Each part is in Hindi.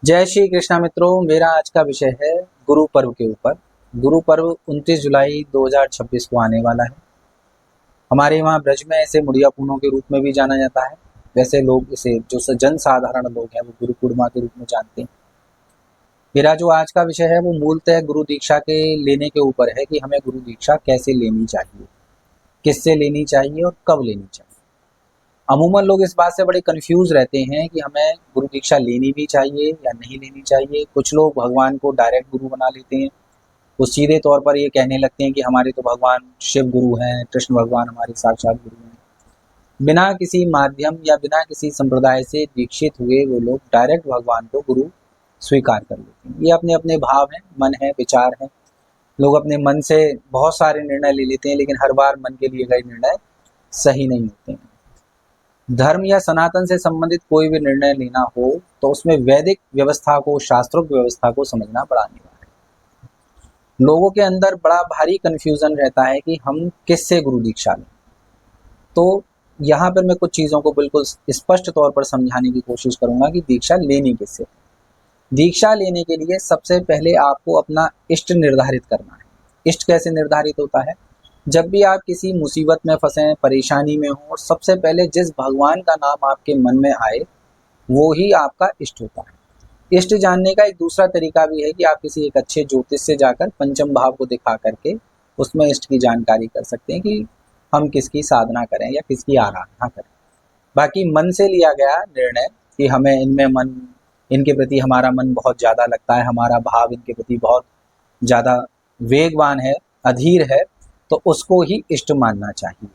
जय श्री कृष्णा मित्रों, मेरा आज का विषय है गुरु पर्व के ऊपर। गुरु पर्व 29 जुलाई 2026 को आने वाला है। हमारे वहाँ ब्रज में इसे मुड़िया पूर्णिमा के रूप में भी जाना जाता है। वैसे लोग इसे जो जन साधारण लोग हैं वो गुरु पूर्णिमा के रूप में जानते हैं। मेरा जो आज का विषय है वो मूलतः गुरु दीक्षा के लेने के ऊपर है कि हमें गुरु दीक्षा कैसे लेनी चाहिए, किससे लेनी चाहिए और कब लेनी चाहिए। अमूमन लोग इस बात से बड़े कंफ्यूज रहते हैं कि हमें गुरु दीक्षा लेनी भी चाहिए या नहीं लेनी चाहिए। कुछ लोग भगवान को डायरेक्ट गुरु बना लेते हैं। वो सीधे तौर पर ये कहने लगते हैं कि हमारे तो भगवान शिव गुरु हैं, कृष्ण भगवान हमारे साक्षात गुरु हैं। बिना किसी माध्यम या बिना किसी संप्रदाय से दीक्षित हुए वो लोग डायरेक्ट भगवान को गुरु स्वीकार कर लेते हैं। ये अपने अपने भाव हैं, मन है, विचार है। लोग अपने मन से बहुत सारे निर्णय ले लेते हैं, लेकिन हर बार मन के लिए गए निर्णय सही नहीं होते हैं। धर्म या सनातन से संबंधित कोई भी निर्णय लेना हो तो उसमें वैदिक व्यवस्था को, शास्त्रोक्त व्यवस्था को समझना बड़ा अनिवार्य है। लोगों के अंदर बड़ा भारी कंफ्यूजन रहता है कि हम किससे गुरु दीक्षा लें। तो यहाँ पर मैं कुछ चीज़ों को बिल्कुल स्पष्ट तौर पर समझाने की कोशिश करूंगा कि दीक्षा लेनी किससे। दीक्षा लेने के लिए सबसे पहले आपको अपना इष्ट निर्धारित करना है। इष्ट कैसे निर्धारित होता है? जब भी आप किसी मुसीबत में फंसे, परेशानी में हो, और सबसे पहले जिस भगवान का नाम आपके मन में आए वो ही आपका इष्ट होता है। इष्ट जानने का एक दूसरा तरीका भी है कि आप किसी एक अच्छे ज्योतिष से जाकर पंचम भाव को दिखा करके उसमें इष्ट की जानकारी कर सकते हैं कि हम किसकी साधना करें या किसकी आराधना करें। बाकी मन से लिया गया निर्णय कि हमें इनके प्रति हमारा मन बहुत ज़्यादा लगता है, हमारा भाव इनके प्रति बहुत ज़्यादा वेगवान है, अधीर है, तो उसको ही इष्ट मानना चाहिए।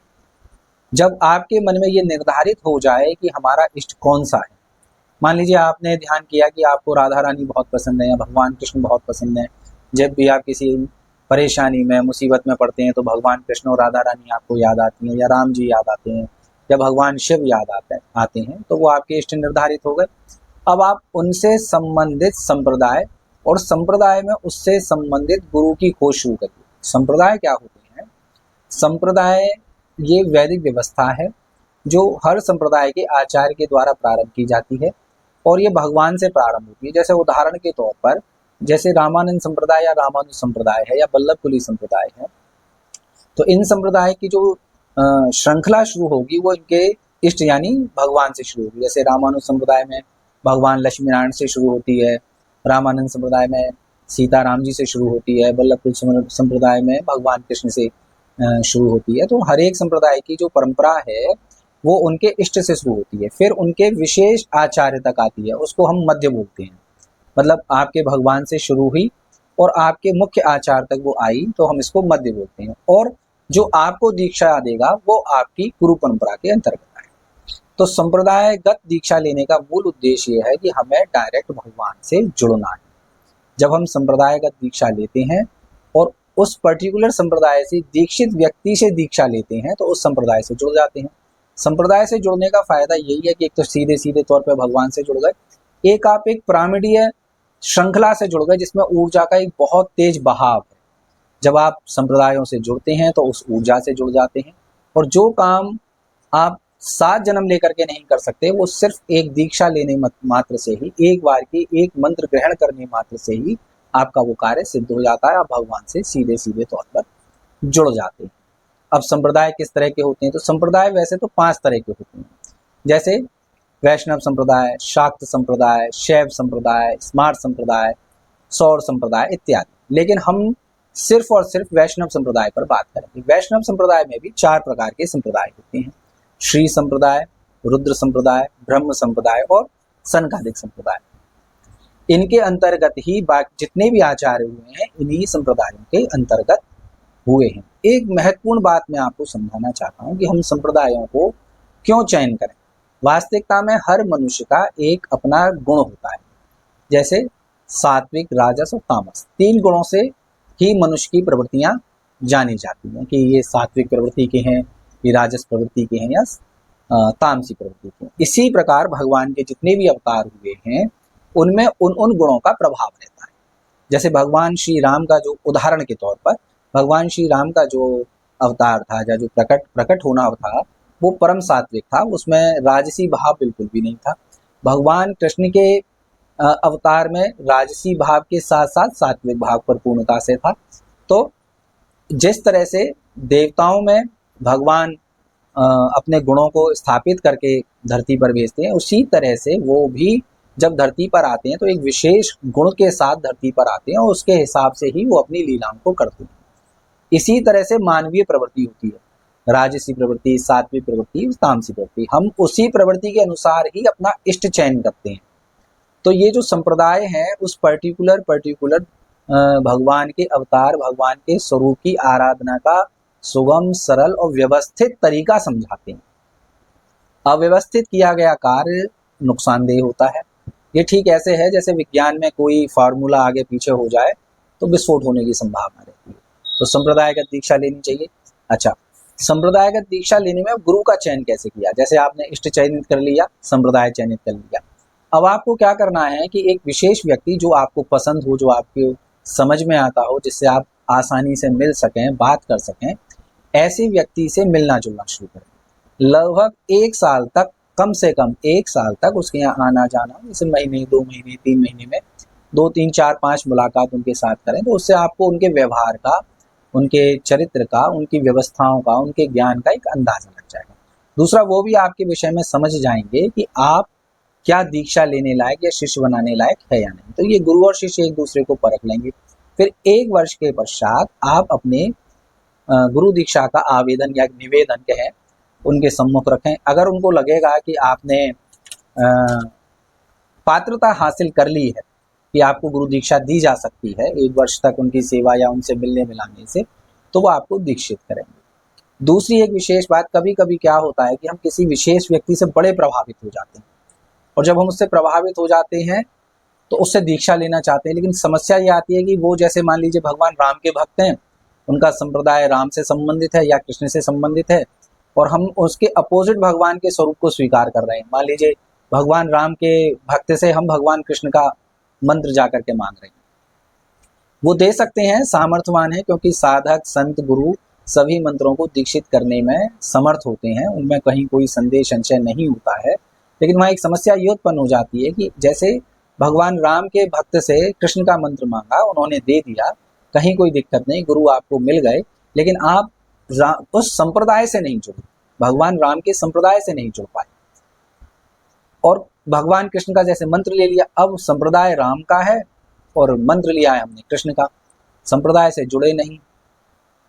जब आपके मन में ये निर्धारित हो जाए कि हमारा इष्ट कौन सा है, मान लीजिए आपने ध्यान किया कि आपको राधा रानी बहुत पसंद है या भगवान कृष्ण बहुत पसंद है। जब भी आप किसी परेशानी में, मुसीबत में पड़ते हैं तो भगवान कृष्ण और राधा रानी आपको याद आती हैं, या राम जी याद आते हैं, या भगवान शिव याद आते हैं, तो वो आपके इष्ट निर्धारित हो गए। अब आप उनसे संबंधित संप्रदाय और संप्रदाय में उससे संबंधित गुरु की खोज शुरू करिए। संप्रदाय क्या होते हैं? संप्रदाय ये वैदिक व्यवस्था है जो हर संप्रदाय के आचार्य के द्वारा प्रारंभ की जाती है और ये भगवान से प्रारंभ होती है। जैसे उदाहरण के तौर पर जैसे रामानंद संप्रदाय या रामानुज संप्रदाय है या वल्लभकुली संप्रदाय है, तो इन संप्रदाय की जो श्रृंखला शुरू होगी वो इनके इष्ट यानी भगवान से शुरू होगी। जैसे रामानुज संप्रदाय में भगवान लक्ष्मी नारायण से शुरू होती है, रामानंद संप्रदाय में सीताराम जी से शुरू होती है, वल्लभकुल संप्रदाय में भगवान कृष्ण से शुरू होती है। तो हर एक संप्रदाय की जो परंपरा है वो उनके इष्ट से शुरू होती है, फिर उनके विशेष आचार्य तक आती है, उसको हम मध्य बोलते हैं। मतलब आपके भगवान से शुरू हुई और आपके मुख्य आचार्य तक वो आई तो हम इसको मध्य बोलते हैं, और जो आपको दीक्षा देगा वो आपकी गुरु परंपरा के अंतर्गत आए। तो संप्रदायगत दीक्षा लेने का मूल उद्देश्य ये है कि हमें डायरेक्ट भगवान से जुड़ना है। जब हम संप्रदायगत दीक्षा लेते हैं और उस पर्टिकुलर संप्रदाय से दीक्षित व्यक्ति से दीक्षा लेते हैं तो उस संप्रदाय से जुड़ जाते हैं। संप्रदाय से जुड़ने का फायदा यही है कि एक तो सीधे सीधे तौर पर भगवान से जुड़ गए, एक आप एक पिरामिडीय श्रृंखला से जुड़ गए जिसमें ऊर्जा का एक बहुत तेज बहाव है। जब आप संप्रदायों से जुड़ते हैं तो उस ऊर्जा से जुड़ जाते हैं, और जो काम आप 7 जन्म लेकर के नहीं कर सकते वो सिर्फ एक दीक्षा लेने मात्र से ही, एक बार की एक मंत्र ग्रहण करने मात्र से ही आपका वो कार्य सिद्ध हो जाता है। आप भगवान से सीधे सीधे तौर पर जुड़ जाते हैं। अब संप्रदाय किस तरह के होते हैं? तो संप्रदाय वैसे तो 5 तरह के होते हैं, जैसे वैष्णव संप्रदाय, शाक्त संप्रदाय, शैव संप्रदाय, स्मार्त संप्रदाय, सौर संप्रदाय इत्यादि। लेकिन हम सिर्फ और सिर्फ वैष्णव संप्रदाय पर बात करेंगे। वैष्णव संप्रदाय में भी 4 प्रकार के संप्रदाय होते हैं: श्री संप्रदाय, रुद्र संप्रदाय, ब्रह्म संप्रदाय और सनकादिक संप्रदाय। इनके अंतर्गत ही जितने भी आचार्य हुए हैं इन्हीं संप्रदायों के अंतर्गत हुए हैं। एक महत्वपूर्ण बात मैं आपको समझाना चाहता हूं कि हम संप्रदायों को क्यों चयन करें। वास्तविकता में हर मनुष्य का एक अपना गुण होता है। जैसे सात्विक, राजस और तामस, 3 गुणों से ही मनुष्य की प्रवृत्तियां जानी जाती हैं कि ये सात्विक प्रवृत्ति के हैं, ये राजस प्रवृत्ति के हैं या तामसी प्रवृत्ति के हैं। इसी प्रकार भगवान के जितने भी अवतार हुए हैं उनमें उन गुणों का प्रभाव रहता है। जैसे भगवान श्री राम का जो उदाहरण के तौर पर भगवान श्री राम का जो अवतार था या जो प्रकट होना था वो परम सात्विक था, उसमें राजसी भाव बिल्कुल भी नहीं था। भगवान कृष्ण के अवतार में राजसी भाव के साथ साथ सात्विक भाव पर पूर्णता से था। तो जिस तरह से देवताओं में भगवान अपने गुणों को स्थापित करके धरती पर भेजते हैं, उसी तरह से वो भी जब धरती पर आते हैं तो एक विशेष गुण के साथ धरती पर आते हैं और उसके हिसाब से ही वो अपनी लीलाओं को करते हैं। इसी तरह से मानवीय प्रवृत्ति होती है, राजसी प्रवृत्ति, सात्विक प्रवृत्ति, तामसी प्रवृत्ति। हम उसी प्रवृत्ति के अनुसार ही अपना इष्ट चयन करते हैं। तो ये जो संप्रदाय है उस पर्टिकुलर भगवान के अवतार, भगवान के स्वरूप की आराधना का सुगम, सरल और व्यवस्थित तरीका समझाते हैं। अव्यवस्थित किया गया कार्य नुकसानदेह होता है। ये ठीक ऐसे है जैसे विज्ञान में कोई फार्मूला आगे पीछे हो जाए तो विस्फोट होने की संभावना रहती है। तो संप्रदायगत दीक्षा लेनी चाहिए। अच्छा, संप्रदायगत दीक्षा लेने में गुरु का चयन कैसे किया? जैसे आपने इष्ट चयनित कर लिया, संप्रदाय चयनित कर लिया, अब आपको क्या करना है कि एक विशेष व्यक्ति जो आपको पसंद हो, जो आपके समझ में आता हो, जिससे आप आसानी से मिल सकें, बात कर सकें, ऐसे व्यक्ति से मिलना जुलना शुरू करें। लगभग 1 साल तक, कम से कम 1 साल तक उसके यहाँ आना जाना, जैसे महीने, 2 महीने, 3 महीने में 2, 3, 4, 5 मुलाकात उनके साथ करें। तो उससे आपको उनके व्यवहार का, उनके चरित्र का, उनकी व्यवस्थाओं का, उनके ज्ञान का एक अंदाजा लग जाएगा। दूसरा, वो भी आपके विषय में समझ जाएंगे कि आप क्या दीक्षा लेने लायक या शिष्य बनाने लायक है या नहीं। तो ये गुरु और शिष्य एक दूसरे को परख लेंगे। फिर 1 वर्ष के पश्चात आप अपने गुरु दीक्षा का आवेदन या निवेदन कहें उनके सम्मुख रखें। अगर उनको लगेगा कि आपने पात्रता हासिल कर ली है कि आपको गुरु दीक्षा दी जा सकती है 1 वर्ष तक उनकी सेवा या उनसे मिलने मिलाने से, तो वो आपको दीक्षित करेंगे। दूसरी एक विशेष बात, कभी कभी क्या होता है कि हम किसी विशेष व्यक्ति से बड़े प्रभावित हो जाते हैं, और जब हम उससे प्रभावित हो जाते हैं तो उससे दीक्षा लेना चाहते हैं। लेकिन समस्या ये आती है कि वो, जैसे मान लीजिए भगवान राम के भक्त हैं, उनका संप्रदाय राम से संबंधित है या कृष्ण से संबंधित है, और हम उसके अपोजिट भगवान के स्वरूप को स्वीकार कर रहे हैं। मान लीजिए भगवान राम के भक्त से हम भगवान कृष्ण का मंत्र जाकर के मांग रहे हैं। वो दे सकते हैं, सामर्थ्यवान है, क्योंकि साधक, संत, गुरु सभी मंत्रों को दीक्षित करने में समर्थ होते हैं, उनमें कहीं कोई संदेह संशय नहीं होता है। लेकिन वहाँ एक समस्या ये उत्पन्न हो जाती है कि जैसे भगवान राम के भक्त से कृष्ण का मंत्र मांगा, उन्होंने दे दिया, कहीं कोई दिक्कत नहीं, गुरु आपको मिल गए, लेकिन आप उस संप्रदाय से नहीं जुड़े, भगवान राम के संप्रदाय से नहीं जुड़ पाए। और भगवान कृष्ण का जैसे मंत्र ले लिया, अब संप्रदाय राम का है और मंत्र लिया है हमने कृष्ण का, संप्रदाय से जुड़े नहीं।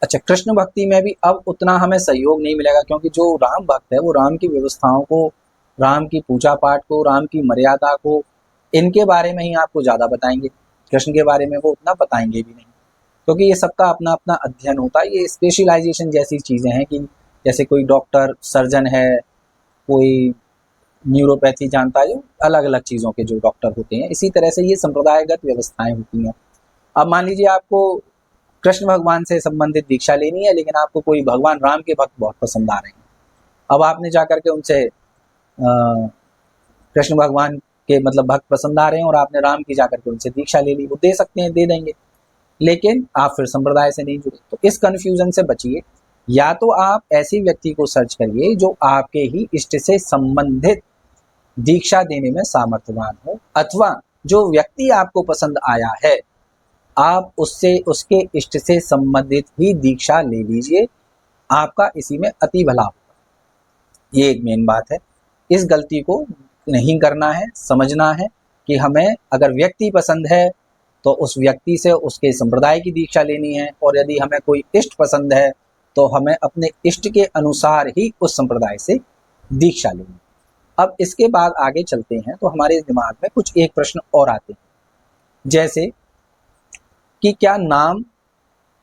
अच्छा, कृष्ण भक्ति में भी अब उतना हमें सहयोग नहीं मिलेगा, क्योंकि जो राम भक्त है वो राम की व्यवस्थाओं को, राम की पूजा पाठ को, राम की मर्यादा को, इनके बारे में ही आपको ज़्यादा बताएंगे। कृष्ण के बारे में वो उतना बताएंगे भी नहीं, क्योंकि ये सबका अपना अपना अध्ययन होता है। ये स्पेशलाइजेशन जैसी चीज़ें हैं कि जैसे कोई डॉक्टर, सर्जन है, कोई न्यूरोपैथी जानता है, जो अलग अलग चीज़ों के जो डॉक्टर होते हैं, इसी तरह से ये संप्रदायगत व्यवस्थाएं होती हैं। अब मान लीजिए आपको कृष्ण भगवान से संबंधित दीक्षा लेनी है, लेकिन आपको कोई भगवान राम के भक्त बहुत पसंद आ रहे हैं। अब आपने जाकर के उनसे कृष्ण भगवान के मतलब भक्त पसंद आ रहे हैं और आपने राम की जाकर के उनसे दीक्षा ले ली, वो दे सकते हैं, दे देंगे, लेकिन आप फिर संप्रदाय से नहीं जुड़े। तो इस कन्फ्यूजन से बचिए। या तो आप ऐसे व्यक्ति को सर्च करिए जो आपके ही इष्ट से संबंधित दीक्षा देने में सामर्थ्यवान हो, अथवा जो व्यक्ति आपको पसंद आया है आप उससे, उसके इष्ट से संबंधित ही दीक्षा ले लीजिए, आपका इसी में अति भला होगा। ये एक मेन बात है। इस गलती को नहीं करना है, समझना है कि हमें अगर व्यक्ति पसंद है तो उस व्यक्ति से उसके संप्रदाय की दीक्षा लेनी है, और यदि हमें कोई इष्ट पसंद है तो हमें अपने इष्ट के अनुसार ही उस संप्रदाय से दीक्षा लेनी। अब इसके बाद आगे चलते हैं तो हमारे दिमाग में कुछ एक प्रश्न और आते हैं, जैसे कि क्या नाम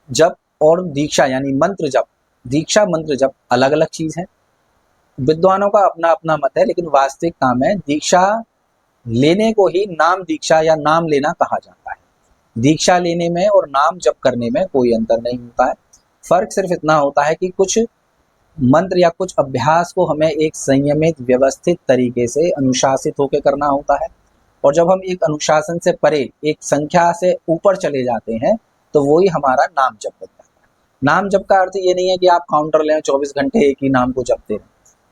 जप और दीक्षा यानी मंत्र जप, दीक्षा मंत्र जप अलग अलग चीज है? विद्वानों का अपना अपना मत है, लेकिन वास्तविकता में दीक्षा लेने को ही नाम दीक्षा या नाम लेना कहा जाता है। दीक्षा लेने में और नाम जप करने में कोई अंतर नहीं होता है। फर्क सिर्फ इतना होता है कि कुछ मंत्र या कुछ अभ्यास को हमें एक संयमित, व्यवस्थित तरीके से अनुशासित होकर करना होता है, और जब हम एक अनुशासन से परे, एक संख्या से ऊपर चले जाते हैं तो वही हमारा नाम जप बन जाता है। नाम जप का अर्थ ये नहीं है कि आप काउंटर लें 24 घंटे एक ही नाम को जपते रहें।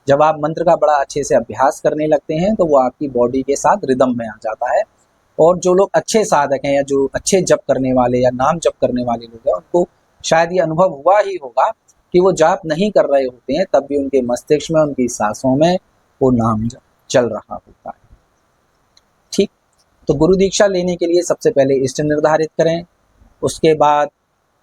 जब आप मंत्र का बड़ा अच्छे से अभ्यास करने लगते हैं तो वो आपकी बॉडी के साथ रिदम में आ जाता है, और जो लोग अच्छे साधक हैं या जो अच्छे जप करने वाले या नाम जप करने वाले लोग हैं, उनको शायद ये अनुभव हुआ ही होगा कि वो जाप नहीं कर रहे होते हैं, तब भी उनके मस्तिष्क में, उनकी सांसों में वो नाम जप चल रहा होता है। ठीक, तो गुरु दीक्षा लेने के लिए सबसे पहले इष्ट निर्धारित करें, उसके बाद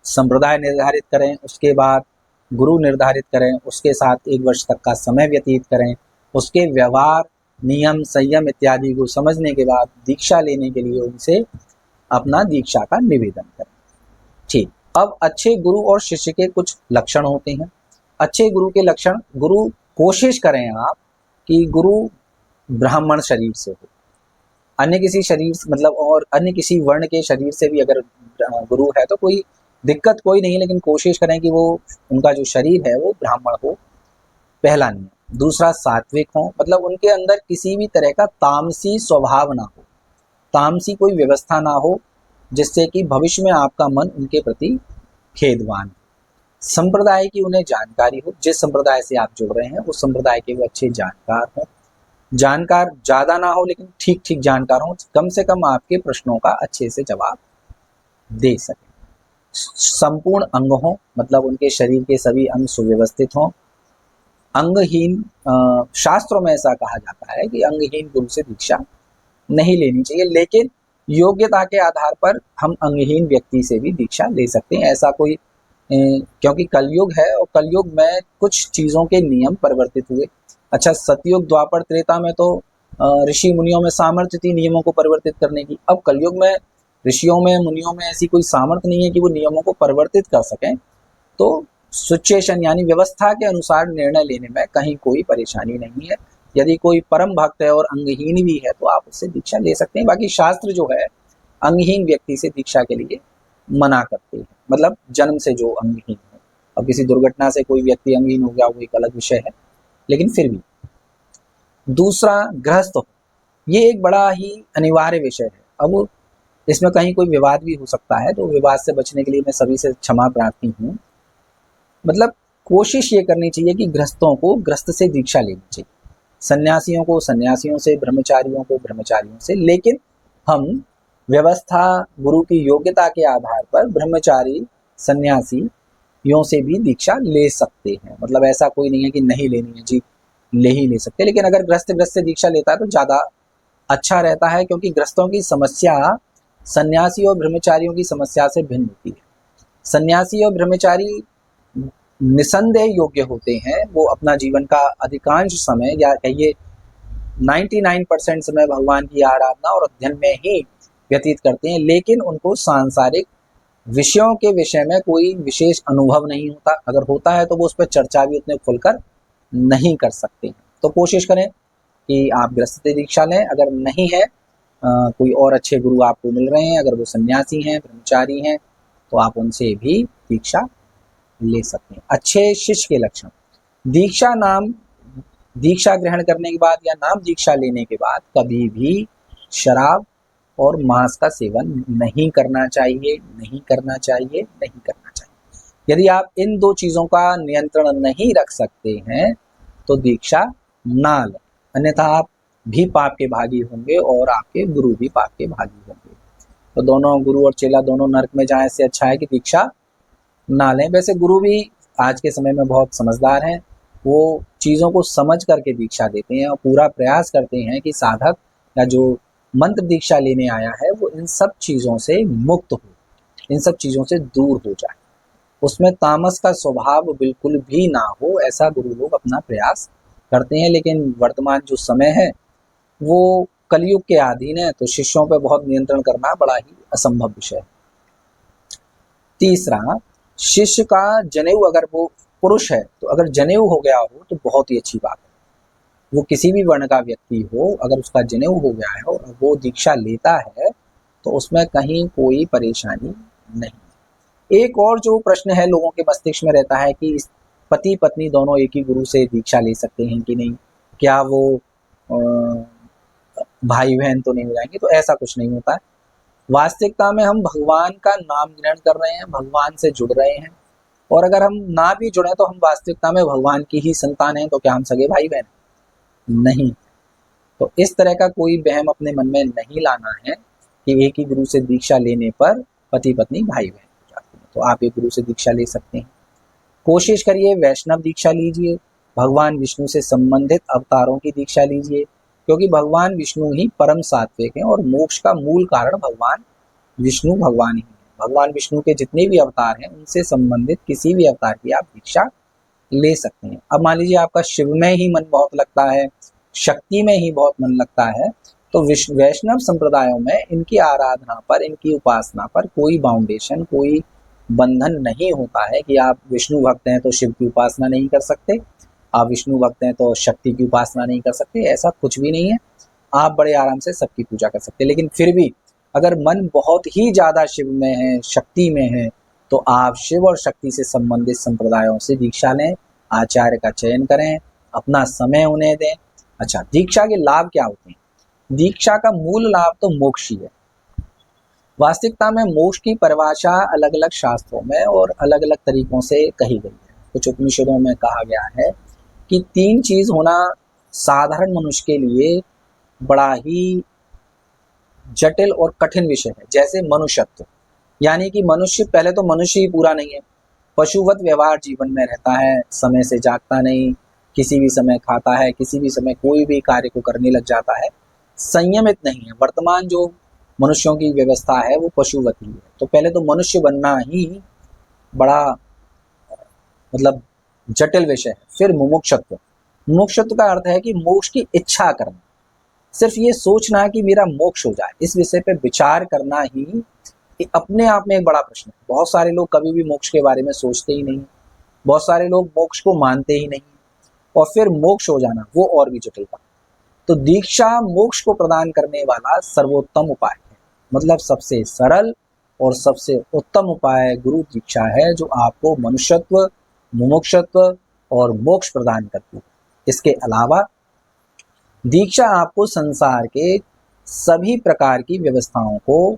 संप्रदाय निर्धारित करें, उसके बाद गुरु निर्धारित करें, उसके साथ 1 वर्ष तक का समय व्यतीत करें, उसके व्यवहार, नियम, संयम इत्यादि को समझने के बाद दीक्षा लेने के लिए उनसे अपना दीक्षा का निवेदन करें। ठीक, अब अच्छे गुरु और शिष्य के कुछ लक्षण होते हैं। अच्छे गुरु के लक्षण, गुरु कोशिश करें आप कि गुरु ब्राह्मण शरीर से हो, अन्य किसी शरीर मतलब और अन्य किसी वर्ण के शरीर से भी अगर गुरु है तो कोई दिक्कत कोई नहीं, लेकिन कोशिश करें कि वो उनका जो शरीर है वो ब्राह्मण हो, पहला नियम। दूसरा, सात्विक हो, मतलब उनके अंदर किसी भी तरह का तामसी स्वभाव ना हो, तामसी कोई व्यवस्था ना हो जिससे कि भविष्य में आपका मन उनके प्रति खेदवान हो। संप्रदाय की उन्हें जानकारी हो, जिस संप्रदाय से आप जुड़ रहे हैं उस संप्रदाय के वो अच्छे जानकार हों, जानकार ज्यादा ना हो लेकिन ठीक ठीक जानकार हो, कम से कम आपके प्रश्नों का अच्छे से जवाब दे सके। संपूर्ण अंग हो, मतलब उनके शरीर के सभी अंग सुव्यवस्थित हों। अंगहीन, शास्त्रों में ऐसा कहा जाता है कि अंगहीन गुरु से दीक्षा नहीं लेनी चाहिए, लेकिन योग्यता के आधार पर हम अंगहीन व्यक्ति से भी दीक्षा ले सकते हैं। ऐसा कोई क्योंकि कलयुग है और कलयुग में कुछ चीजों के नियम परिवर्तित हुए। अच्छा, सतयुग, द्वापर, त्रेता में तो ऋषि मुनियों में सामर्थ्य थी नियमों को परिवर्तित करने की। अब कलयुग में ऋषियों में, मुनियों में ऐसी कोई सामर्थ्य नहीं है कि वो नियमों को परिवर्तित कर सकें, तो सिचुएशन यानी व्यवस्था के अनुसार निर्णय लेने में कहीं कोई परेशानी नहीं है। यदि कोई परम भक्त है और अंगहीन भी है तो आप उससे दीक्षा ले सकते हैं। बाकी शास्त्र जो है अंगहीन व्यक्ति से दीक्षा के लिए मना करते हैं, मतलब जन्म से जो अंगहीन है। अब किसी दुर्घटना से कोई व्यक्ति अंगहीन हो गया वो एक अलग विषय है, लेकिन फिर भी। दूसरा, गृहस्थ हो, ये एक बड़ा ही अनिवार्य विषय है। अब इसमें कहीं कोई विवाद भी हो सकता है, तो विवाद से बचने के लिए मैं सभी से क्षमा प्रार्थी हूँ। मतलब कोशिश ये करनी चाहिए कि गृहस्थों को गृहस्थ से दीक्षा लेनी चाहिए, सन्यासियों को सन्यासियों से, ब्रह्मचारियों को ब्रह्मचारियों से, लेकिन हम व्यवस्था, गुरु की योग्यता के आधार पर ब्रह्मचारी सन्यासियों से भी दीक्षा ले सकते हैं। मतलब ऐसा कोई नहीं है कि नहीं लेनी है जी, ले ही ले सकते, लेकिन अगर गृहस्थ से दीक्षा लेता है तो ज्यादा अच्छा रहता है, क्योंकि गृहस्थों की समस्या सन्यासी और ब्रह्मचारियों की समस्या से भिन्न होती है। सन्यासी और ब्रह्मचारी निसंदेह योग्य होते हैं, वो अपना जीवन का अधिकांश समय या कहिए 99% समय भगवान की आराधना और अध्ययन में ही व्यतीत करते हैं, लेकिन उनको सांसारिक विषयों के विषय में कोई विशेष अनुभव नहीं होता। अगर होता है तो वो उस पर चर्चा भी उतने खुलकर नहीं कर सकते। तो कोशिश करें कि आप गृहस्थ दीक्षा लें। अगर नहीं है, कोई और अच्छे गुरु आपको मिल रहे हैं, अगर वो सन्यासी हैं, ब्रह्मचारी हैं, तो आप उनसे भी दीक्षा ले सकते हैं। अच्छे शिष्य के लक्षण, दीक्षा ग्रहण करने के बाद या नाम दीक्षा लेने के बाद कभी भी शराब और मांस का सेवन नहीं करना चाहिए, नहीं करना चाहिए, नहीं करना चाहिए। यदि आप इन 2 चीजों का नियंत्रण नहीं रख सकते हैं तो दीक्षा ना लें, अन्यथा आप भी पाप के भागी होंगे और आपके गुरु भी पाप के भागी होंगे। तो दोनों, गुरु और चेला दोनों नरक में जाए, इससे अच्छा है कि दीक्षा ना लें। वैसे गुरु भी आज के समय में बहुत समझदार हैं, वो चीज़ों को समझ करके दीक्षा देते हैं और पूरा प्रयास करते हैं कि साधक या जो मंत्र दीक्षा लेने आया है वो इन सब चीज़ों से मुक्त हो, इन सब चीज़ों से दूर हो जाए, उसमें तामस का स्वभाव बिल्कुल भी ना हो, ऐसा गुरु लोग अपना प्रयास करते हैं। लेकिन वर्तमान जो समय है वो कलयुग के अधीन है, तो शिष्यों पर बहुत नियंत्रण करना बड़ा ही असंभव विषय है। तीसरा, शिष्य का जनेऊ, अगर वो पुरुष है तो अगर जनेऊ हो गया हो तो बहुत ही अच्छी बात है। वो किसी भी वर्ण का व्यक्ति हो, अगर उसका जनेऊ हो गया है और वो दीक्षा लेता है तो उसमें कहीं कोई परेशानी नहीं। एक और जो प्रश्न है लोगों के मस्तिष्क में रहता है कि पति पत्नी दोनों एक ही गुरु से दीक्षा ले सकते हैं कि नहीं, क्या वो भाई बहन तो नहीं हो जाएंगे? तो ऐसा कुछ नहीं होता है। वास्तविकता में हम भगवान का नाम ग्रहण कर रहे हैं, भगवान से जुड़ रहे हैं, और अगर हम ना भी जुड़े तो हम वास्तविकता में भगवान की ही संतान हैं, तो क्या हम सगे भाई बहन नहीं? तो इस तरह का कोई वहम अपने मन में नहीं लाना है। कि एक ही गुरु से दीक्षा लेने पर पति पत्नी भाई बहन हो जाते हैं, तो आप एक गुरु से दीक्षा ले सकते हैं। कोशिश करिए वैष्णव दीक्षा लीजिए, भगवान विष्णु से संबंधित अवतारों की दीक्षा लीजिए, क्योंकि भगवान विष्णु ही परम सात्विक हैं और मोक्ष का मूल कारण भगवान विष्णु भगवान ही है। भगवान विष्णु के जितने भी अवतार हैं उनसे संबंधित किसी भी अवतार की आप दीक्षा ले सकते हैं। अब मान लीजिए आपका शिव में ही मन बहुत लगता है, शक्ति में ही बहुत मन लगता है, तो वैष्णव संप्रदायों में इनकी आराधना पर, इनकी उपासना पर कोई बाउंडेशन, कोई बंधन नहीं होता है कि आप विष्णु भक्त हैं तो शिव की उपासना नहीं कर सकते, आप विष्णु भक्त हैं तो शक्ति की उपासना नहीं कर सकते, ऐसा कुछ भी नहीं है। आप बड़े आराम से सबकी पूजा कर सकते हैं। लेकिन फिर भी अगर मन बहुत ही ज्यादा शिव में है, शक्ति में है, तो आप शिव और शक्ति से संबंधित संप्रदायों से दीक्षा लें, आचार्य का चयन करें, अपना समय उन्हें दें। अच्छा, दीक्षा के लाभ क्या होते हैं? दीक्षा का मूल लाभ तो मोक्ष ही है। वास्तविकता में मोक्ष की परिभाषा अलग अलग शास्त्रों में और अलग अलग तरीकों से कही गई है। कुछ उपनिषदों में कहा गया है कि 3 चीज होना साधारण मनुष्य के लिए बड़ा ही जटिल और कठिन विषय है। जैसे मनुष्यत्व, यानी कि मनुष्य, पहले तो मनुष्य ही पूरा नहीं है, पशुवत व्यवहार जीवन में रहता है, समय से जागता नहीं, किसी भी समय खाता है, किसी भी समय कोई भी कार्य को करने लग जाता है, संयमित नहीं है। वर्तमान जो मनुष्यों की व्यवस्था है वो पशुवत ही है। तो पहले तो मनुष्य बनना ही बड़ा मतलब जटिल विषय है। फिर मुमुक्षत्व, मुमुक्षत्व का अर्थ है कि मोक्ष की इच्छा करना, सिर्फ ये सोचना कि मेरा मोक्ष हो जाए, इस विषय पे विचार करना ही अपने आप में एक बड़ा प्रश्न है। बहुत सारे लोग कभी भी मोक्ष के बारे में सोचते ही नहीं, बहुत सारे लोग मोक्ष को मानते ही नहीं, और फिर मोक्ष हो जाना वो और भी जटिल था। तो दीक्षा मोक्ष को प्रदान करने वाला सर्वोत्तम उपाय है, मतलब सबसे सरल और सबसे उत्तम उपाय गुरु दीक्षा है, जो आपको मनुष्यत्व, मुमुक्षत्व और मोक्ष प्रदान करती है। इसके अलावा दीक्षा आपको संसार के सभी प्रकार की व्यवस्थाओं को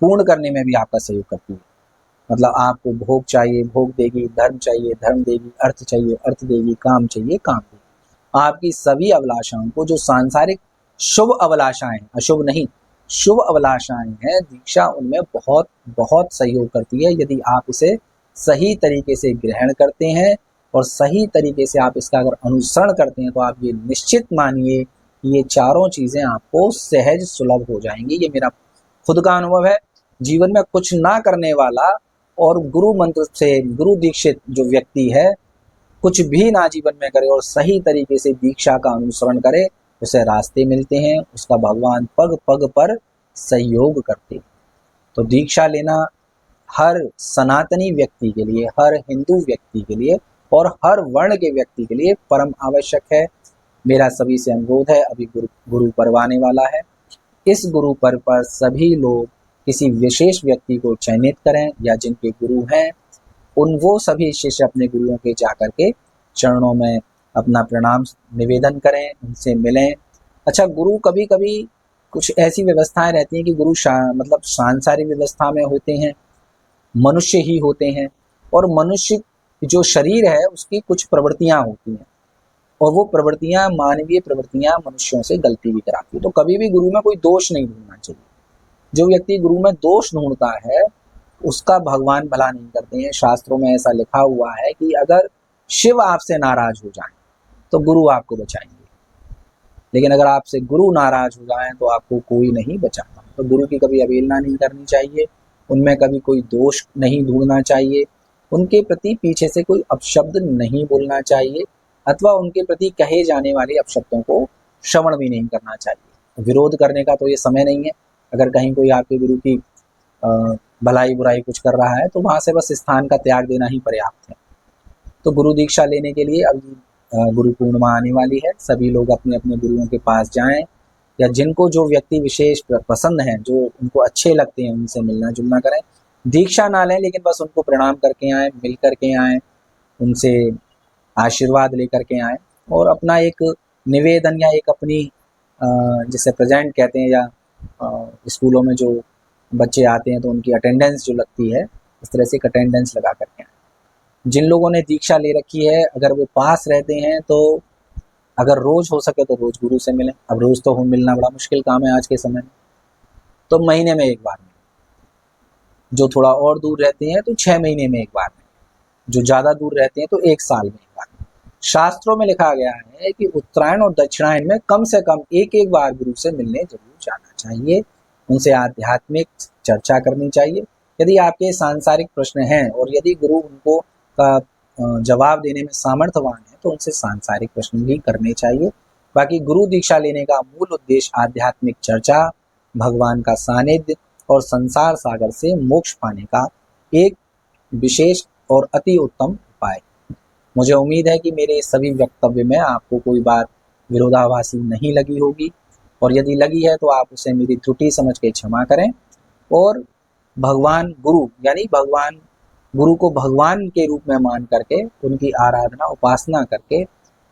पूर्ण करने में भी आपका सहयोग करती है। मतलब आपको भोग चाहिए, भोग देगी, धर्म चाहिए, धर्म देगी, अर्थ चाहिए, अर्थ देगी, काम चाहिए, काम देगी। आपकी सभी अभिलाषाओं को, जो सांसारिक शुभ अभिलाषाएं, अशुभ नहीं, शुभ अभिलाषाएं हैं, दीक्षा उनमें बहुत बहुत सहयोग करती है। यदि आप इसे सही तरीके से ग्रहण करते हैं और सही तरीके से आप इसका अगर अनुसरण करते हैं, तो आप ये निश्चित मानिए कि ये चारों चीजें आपको सहज सुलभ हो जाएंगी। ये मेरा खुद का अनुभव है। जीवन में कुछ ना करने वाला और गुरु मंत्र से गुरु दीक्षित जो व्यक्ति है, कुछ भी ना जीवन में करे और सही तरीके से दीक्षा का अनुसरण करे, उसे रास्ते मिलते हैं, उसका भगवान पग पग पर सहयोग करते हैं। तो दीक्षा लेना हर सनातनी व्यक्ति के लिए, हर हिंदू व्यक्ति के लिए और हर वर्ण के व्यक्ति के लिए परम आवश्यक है। मेरा सभी से अनुरोध है, अभी गुरु पर्व आने वाला है, इस गुरु पर्व पर सभी लोग किसी विशेष व्यक्ति को चयनित करें, या जिनके गुरु हैं वो सभी शिष्य अपने गुरुओं के जाकर के चरणों में अपना प्रणाम निवेदन करें, उनसे मिलें। अच्छा, गुरु कभी कभी कुछ ऐसी व्यवस्थाएं रहती हैं कि गुरु मतलब सांसारिक व्यवस्था में होते हैं, मनुष्य ही होते हैं, और मनुष्य जो शरीर है उसकी कुछ प्रवृत्तियां होती हैं, और वो प्रवृत्तियां, मानवीय प्रवृत्तियां मनुष्यों से गलती भी कराती है। तो कभी भी गुरु में कोई दोष नहीं ढूंढना चाहिए। जो व्यक्ति गुरु में दोष ढूंढता है उसका भगवान भला नहीं करते हैं। शास्त्रों में ऐसा लिखा हुआ है कि अगर शिव आपसे नाराज हो जाएं तो गुरु आपको बचाएंगे, लेकिन अगर आपसे गुरु नाराज हो जाएं तो आपको कोई नहीं बचाता। तो गुरु की कभी अवहेलना नहीं करनी चाहिए, उनमें कभी कोई दोष नहीं ढूंढना चाहिए, उनके प्रति पीछे से कोई अपशब्द नहीं बोलना चाहिए, अथवा उनके प्रति कहे जाने वाले अपशब्दों को श्रवण भी नहीं करना चाहिए। विरोध करने का तो ये समय नहीं है। अगर कहीं कोई आपके गुरु की भलाई बुराई कुछ कर रहा है तो वहां से बस स्थान का त्याग देना ही पर्याप्त है। तो गुरु दीक्षा लेने के लिए अभी गुरु पूर्णिमा आने वाली है, सभी लोग अपने अपने गुरुओं के पास जाएं, या जिनको जो व्यक्ति विशेष पसंद है, जो उनको अच्छे लगते हैं, उनसे मिलना जुलना करें। दीक्षा ना लें, लेकिन बस उनको प्रणाम करके आए, मिल करके आए, उनसे आशीर्वाद लेकर के आए, और अपना एक निवेदन या एक अपनी जिसे प्रेजेंट कहते हैं, या स्कूलों में जो बच्चे आते हैं तो उनकी अटेंडेंस जो लगती है, इस तरह से एक अटेंडेंस लगा करके आए। जिन लोगों ने दीक्षा ले रखी है, अगर वो पास रहते हैं तो अगर रोज हो सके तो रोज गुरु से मिलें। अब रोज तो मिलना बड़ा मुश्किल काम है आज के समय में, तो महीने में एक बार मिलें, जो थोड़ा और दूर रहते हैं तो 6 महीने में एक बार मिलें, जो ज़्यादा दूर रहते हैं तो 1 साल में एक बार मिलें। शास्त्रों में लिखा गया है कि उत्तरायण और दक्षिणायन में कम से कम एक बार गुरु से मिलने जरूर जाना चाहिए, उनसे आध्यात्मिक चर्चा करनी चाहिए। यदि आपके सांसारिक प्रश्न हैं और यदि गुरु उनको का जवाब देने में सामर्थ्यवान है तो उनसे सांसारिक प्रश्न भी करने चाहिए। बाकी गुरु दीक्षा लेने का मूल उद्देश्य आध्यात्मिक चर्चा, भगवान का सानिध्य और संसार सागर से मोक्ष पाने का एक विशेष और अति उत्तम उपाय। मुझे उम्मीद है कि मेरे सभी वक्तव्य में आपको कोई बात विरोधाभासी नहीं लगी होगी, और यदि लगी है तो आप उसे मेरी त्रुटि समझ के क्षमा करें और भगवान गुरु यानी भगवान गुरु को भगवान के रूप में मान करके उनकी आराधना उपासना करके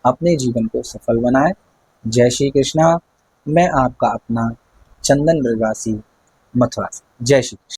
अपने जीवन को सफल बनाएं। जय श्री कृष्णा। मैं आपका अपना चंदन ब्रजवासी, मथुरा से। जय श्री कृष्ण।